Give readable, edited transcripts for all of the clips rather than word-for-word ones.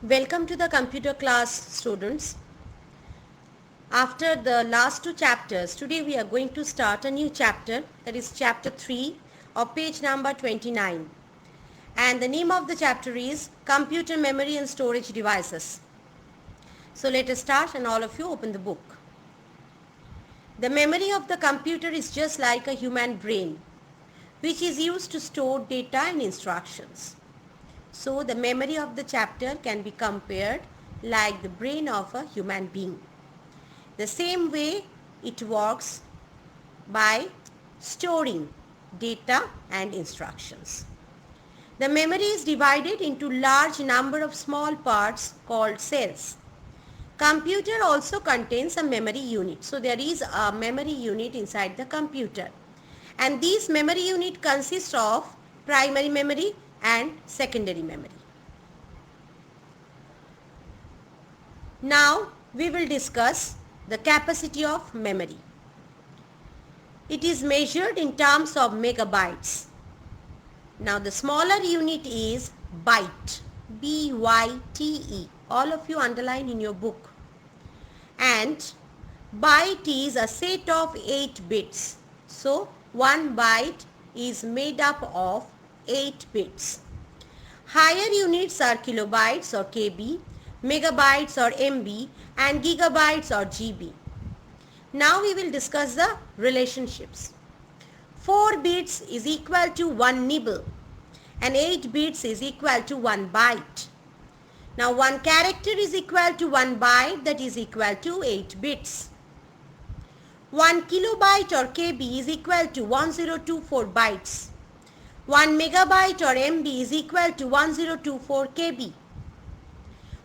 Welcome to the computer class, students. After the last two chapters, today we are going to start a new chapter, that is chapter 3 of page number 29. And the name of the chapter is Computer Memory and Storage Devices. So let us start, and all of you open the book. The memory of the computer is just like a human brain, which is used to store data and instructions. So the memory of the chapter can be compared like the brain of a human being. The same way it works by storing data and instructions. The memory is divided into large number of small parts called cells. Computer also contains a memory unit. So there is a memory unit inside the computer. And these memory unit consists of primary memory and secondary memory. Now we will discuss the capacity of memory. It is measured in terms of megabytes. Now the smaller unit is byte, B-Y-T-E. All of you underline in your book. And byte is a set of 8 bits. So 1 byte is made up of 8 bits. Higher units are kilobytes or KB, megabytes or MB, and gigabytes or GB. Now we will discuss the relationships. 4 bits is equal to 1 nibble and 8 bits is equal to 1 byte. Now 1 character is equal to 1 byte, that is equal to 8 bits. 1 kilobyte or KB is equal to 1024 bytes. 1 megabyte or MB is equal to 1024 KB.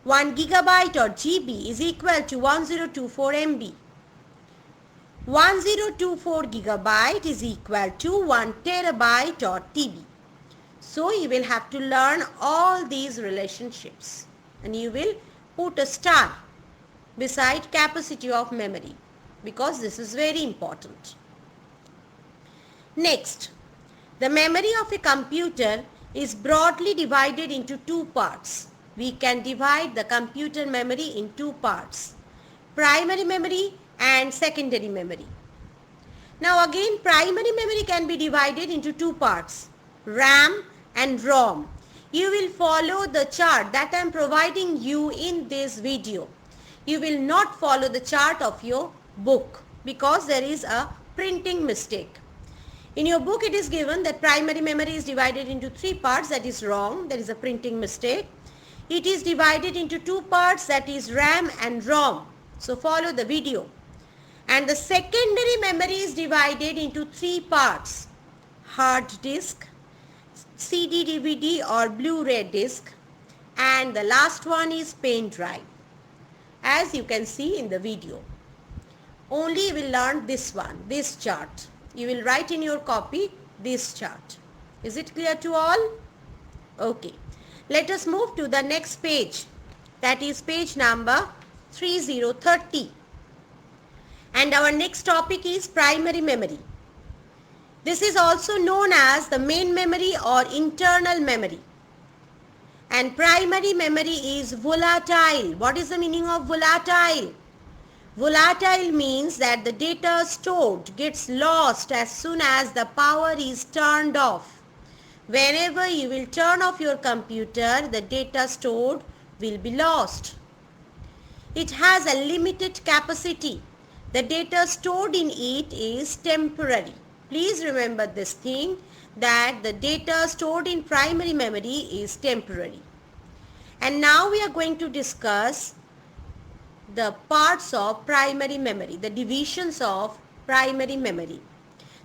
1 gigabyte or GB is equal to 1024 MB. 1024 gigabyte is equal to 1 terabyte or TB. So you will have to learn all these relationships and you will put a star beside capacity of memory because this is very important. Next, the memory of a computer is broadly divided into 2 parts. We can divide the computer memory in 2 parts, primary memory and secondary memory. Now again, primary memory can be divided into 2 parts, RAM and ROM. You will follow the chart that I am providing you in this video. You will not follow the chart of your book because there is a printing mistake. In your book it is given that primary memory is divided into 3 parts, that is wrong, there is a printing mistake. It is divided into 2 parts, that is RAM and ROM. So follow the video. And the secondary memory is divided into 3 parts, hard disk, CD, DVD or Blu-ray disc, and the last one is pen drive. As you can see in the video. Only you will learn this one, this chart. You will write in your copy this chart. Is it clear to all? Okay. Let us move to the next page. That is page number 3030. And our next topic is primary memory. This is also known as the main memory or internal memory. And primary memory is volatile. What is the meaning of volatile? Volatile means that the data stored gets lost as soon as the power is turned off. Whenever you will turn off your computer, the data stored will be lost. It has a limited capacity. The data stored in it is temporary. Please remember this thing, that the data stored in primary memory is temporary. And now we are going to discuss the parts of primary memory, the divisions of primary memory.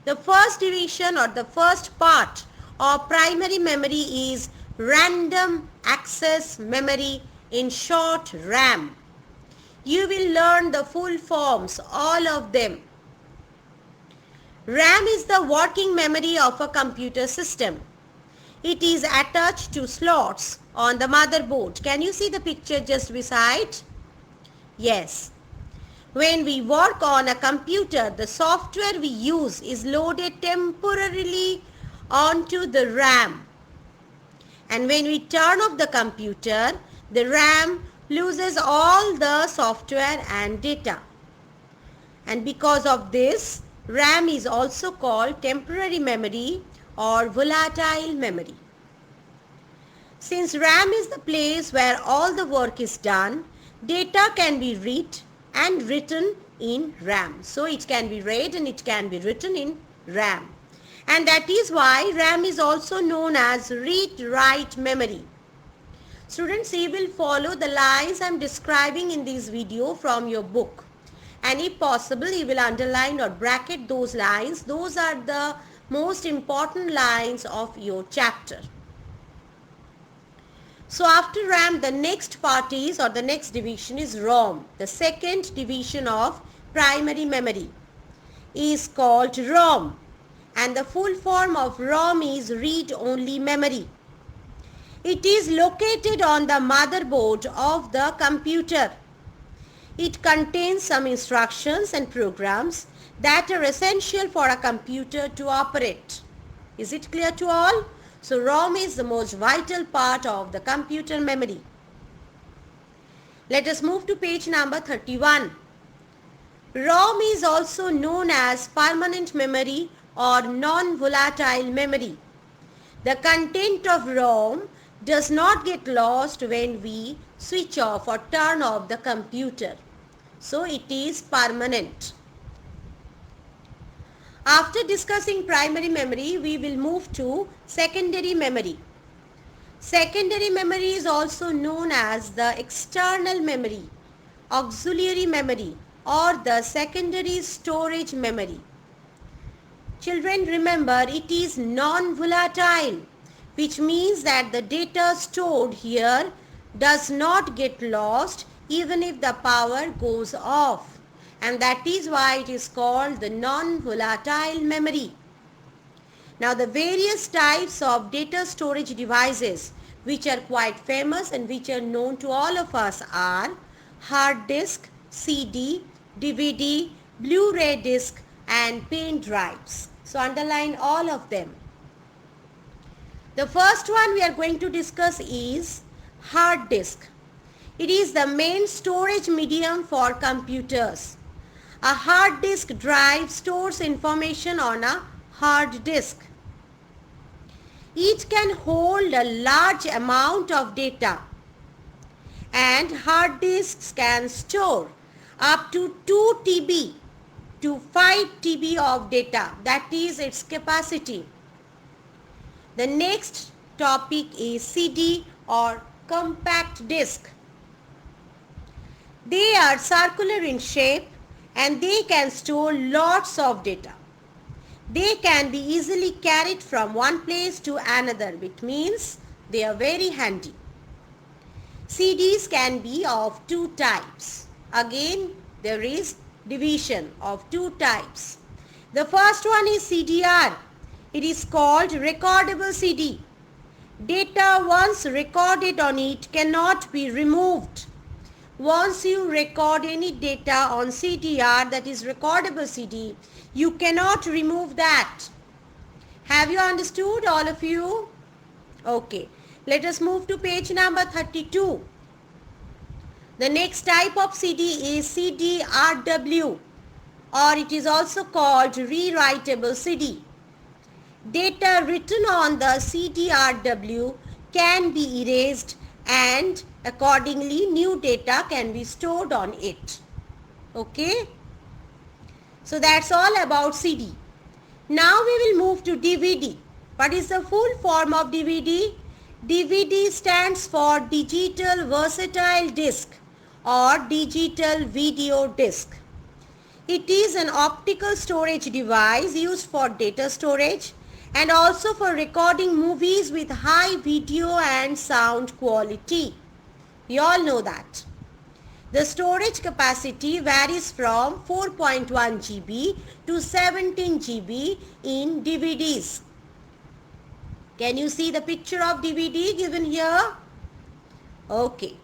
The first division or the first part of primary memory is random access memory, in short RAM. You will learn the full forms, all of them. RAM is the working memory of a computer system. It is attached to slots on the motherboard. Can you see the picture just beside? Yes. When we work on a computer, the software we use is loaded temporarily onto the RAM. And when we turn off the computer, the RAM loses all the software and data. And because of this, RAM is also called temporary memory or volatile memory. Since RAM is the place where all the work is done, data can be read and written in RAM. So it can be read and it can be written in RAM. And that is why RAM is also known as read-write memory. Students, you will follow the lines I am describing in this video from your book. And if possible, you will underline or bracket those lines. Those are the most important lines of your chapter. So after RAM, the next part is, or the next division is ROM. The second division of primary memory is called ROM. And the full form of ROM is read-only memory. It is located on the motherboard of the computer. It contains some instructions and programs that are essential for a computer to operate. Is it clear to all? So ROM is the most vital part of the computer memory. Let us move to page number 31. ROM is also known as permanent memory or non-volatile memory. The content of ROM does not get lost when we switch off or turn off the computer. So it is permanent. After discussing primary memory, we will move to secondary memory. Secondary memory is also known as the external memory, auxiliary memory, or the secondary storage memory. Children, remember, it is non-volatile, which means that the data stored here does not get lost even if the power goes off. And that is why it is called the non-volatile memory. Now the various types of data storage devices which are quite famous and which are known to all of us are hard disk, CD, DVD, Blu-ray disc and pen drives. So underline all of them. The first one we are going to discuss is hard disk. It is the main storage medium for computers. A hard disk drive stores information on a hard disk. It can hold a large amount of data, and hard disks can store up to 2 TB to 5 TB of data. That is its capacity. The next topic is CD or compact disc. They are circular in shape and they can store lots of data. They can be easily carried from one place to another, which means they are very handy. CDs can be of two types. Again, there is division of two types. The first one is CDR. It is called recordable CD. Data once recorded on it cannot be removed. Once you record any data on CDR, that is recordable CD, you cannot remove that. Have you understood, all of you? Okay. Let us move to page number 32. The next type of CD is CD-RW, or it is also called rewritable CD. Data written on the CD-RW can be erased and accordingly new data can be stored on it. Okay? So that's all about CD. Now we will move to DVD. What is the full form of DVD? DVD stands for Digital Versatile Disc or Digital Video Disc. It is an optical storage device used for data storage and also for recording movies with high video and sound quality. We all know that. The storage capacity varies from 4.1 GB to 17 GB in DVDs. Can you see the picture of DVD given here? Okay.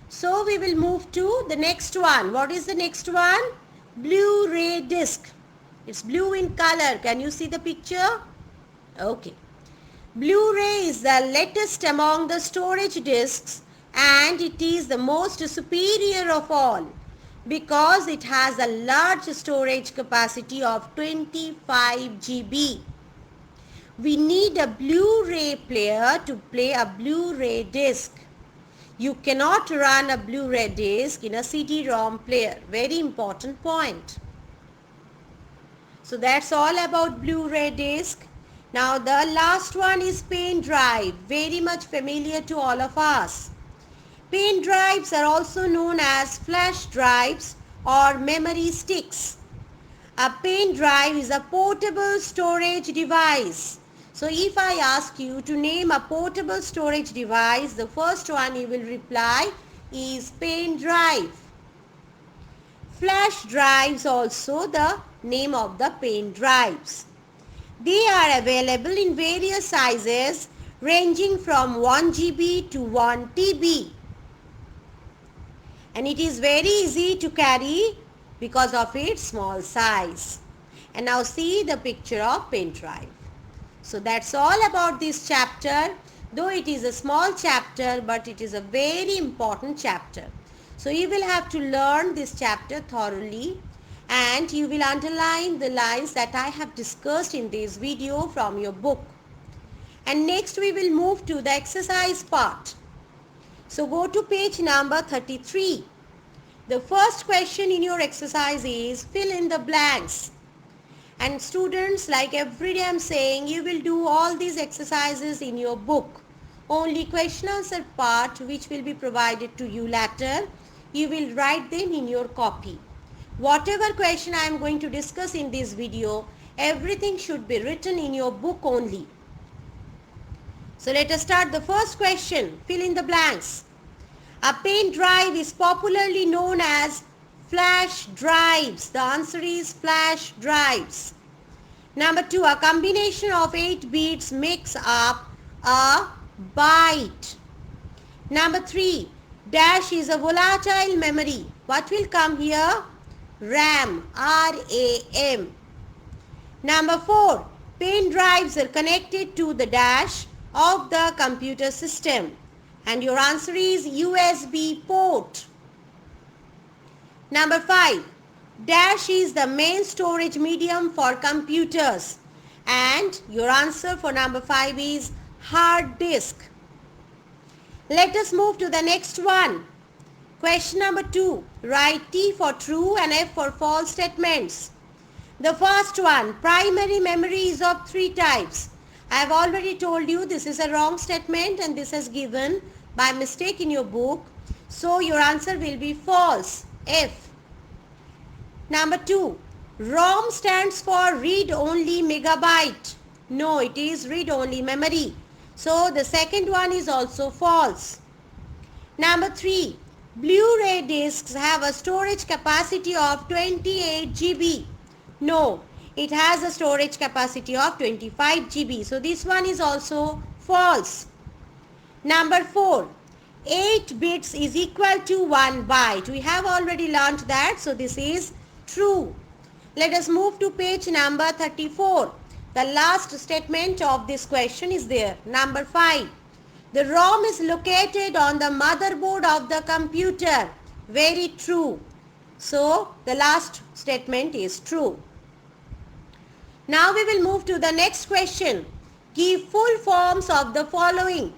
So we will move to the next one. What is the next one? Blu-ray disc. It's blue in color. Can you see the picture? Okay. Blu-ray is the latest among the storage discs and it is the most superior of all because it has a large storage capacity of 25 GB. We need a Blu-ray player to play a Blu-ray disc. You cannot run a Blu-ray disc in a CD-ROM player. Very important point. So that's all about Blu-ray disc. Now the last one is pen drive, very much familiar to all of us. Pen drives are also known as flash drives or memory sticks. A pen drive is a portable storage device. So if I ask you to name a portable storage device, the first one you will reply is pen drive. Flash drives also the name of the pen drives. They are available in various sizes ranging from 1 GB to 1 TB. And it is very easy to carry because of its small size. And now see the picture of pen drive. So that's all about this chapter. Though it is a small chapter, but it is a very important chapter. So you will have to learn this chapter thoroughly and you will underline the lines that I have discussed in this video from your book. And next we will move to the exercise part. So go to page number 33. The first question in your exercise is fill in the blanks. And students, like every day I am saying, you will do all these exercises in your book. Only question answer part which will be provided to you later, you will write them in your copy. Whatever question I am going to discuss in this video, everything should be written in your book only. So let us start the first question. Fill in the blanks. A pen drive is popularly known as flash drives. The answer is flash drives. Number 2, a combination of 8 bits makes up a byte. Number 3, dash is a volatile memory. What will come here? RAM, RAM. Number 4, pen drives are connected to the dash of the computer system. And your answer is USB port. Number 5, dash is the main storage medium for computers. And your answer for number 5 is hard disk. Let us move to the next one. Question number 2. Write T for true and F for false statements. The first one, primary memory is of 3 types. I have already told you this is a wrong statement and this is given by mistake in your book. So your answer will be false, F. Number 2, ROM stands for read-only megabyte. No, it is read-only memory. So the second one is also false. Number 3, Blu-ray discs have a storage capacity of 28 GB. No, it has a storage capacity of 25 GB. So this one is also false. Number 4, 8 bits is equal to 1 byte. We have already learnt that, so this is true. Let us move to page number 34. The last statement of this question is there. Number 5, the ROM is located on the motherboard of the computer. Very true. So the last statement is true. Now we will move to the next question. Give full forms of the following.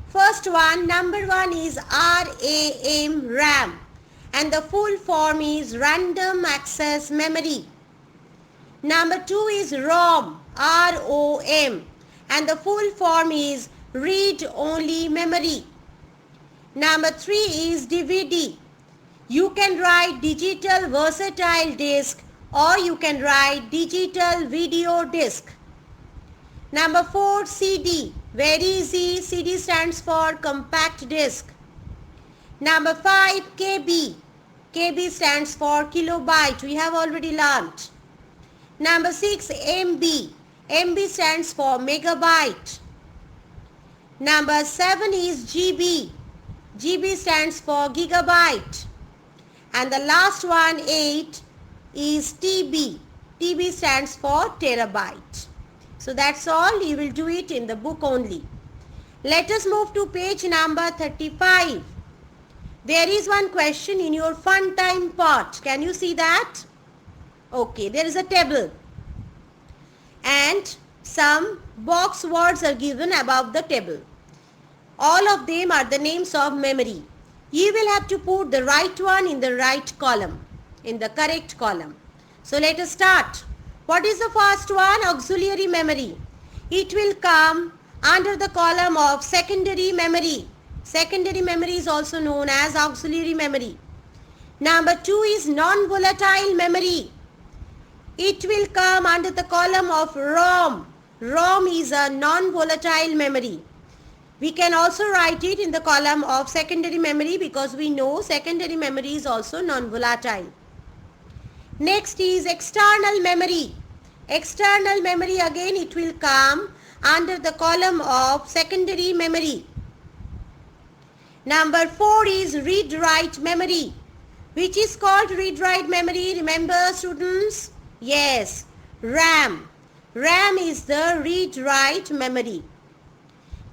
First one, number 1 is RAM, RAM, and the full form is random access memory. Number 2 is ROM, ROM, and the full form is read-only memory. Number 3 is DVD. You can write digital versatile disc or you can write digital video disc. Number 4, CD. Very easy. CD stands for compact disc. Number 5, KB. KB stands for kilobyte. We have already learnt. Number 6, MB. MB stands for megabyte. Number 7 is GB. GB stands for gigabyte. And the last one, 8, is TB. TB stands for terabyte. So that's all. You will do it in the book only. Let us move to page number 35. There is one question in your fun time part. Can you see that? Okay, there is a table and some box words are given above the table. All of them are the names of memory. You will have to put the right one in the right column, in the correct column. So let us start. What is the first one? Auxiliary memory. It will come under the column of secondary memory. Secondary memory is also known as auxiliary memory. Number 2 is non-volatile memory. It will come under the column of ROM. ROM is a non-volatile memory. We can also write it in the column of secondary memory because we know secondary memory is also non-volatile. Next is external memory. External memory, again it will come under the column of secondary memory. Number 4 is read-write memory. Which is called read-write memory? Remember, students? Yes, RAM. RAM is the read-write memory.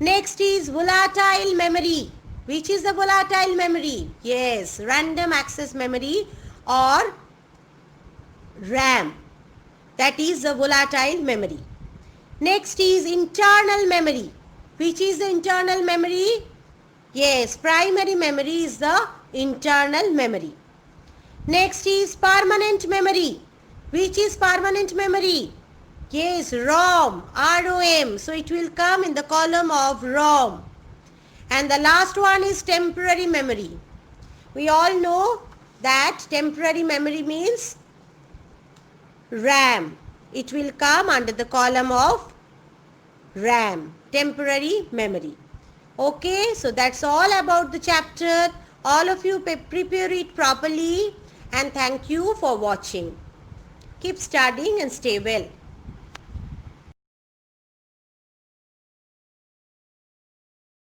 Next is volatile memory. Which is the volatile memory? Yes, random access memory or RAM. That is the volatile memory. Next is internal memory. Which is the internal memory? Yes, primary memory is the internal memory. Next is permanent memory. Which is permanent memory? Yes, ROM, ROM. So it will come in the column of ROM. And the last one is temporary memory. We all know that temporary memory means RAM. It will come under the column of RAM, temporary memory. Okay, so that's all about the chapter. All of you prepare it properly and thank you for watching. Keep studying and stay well.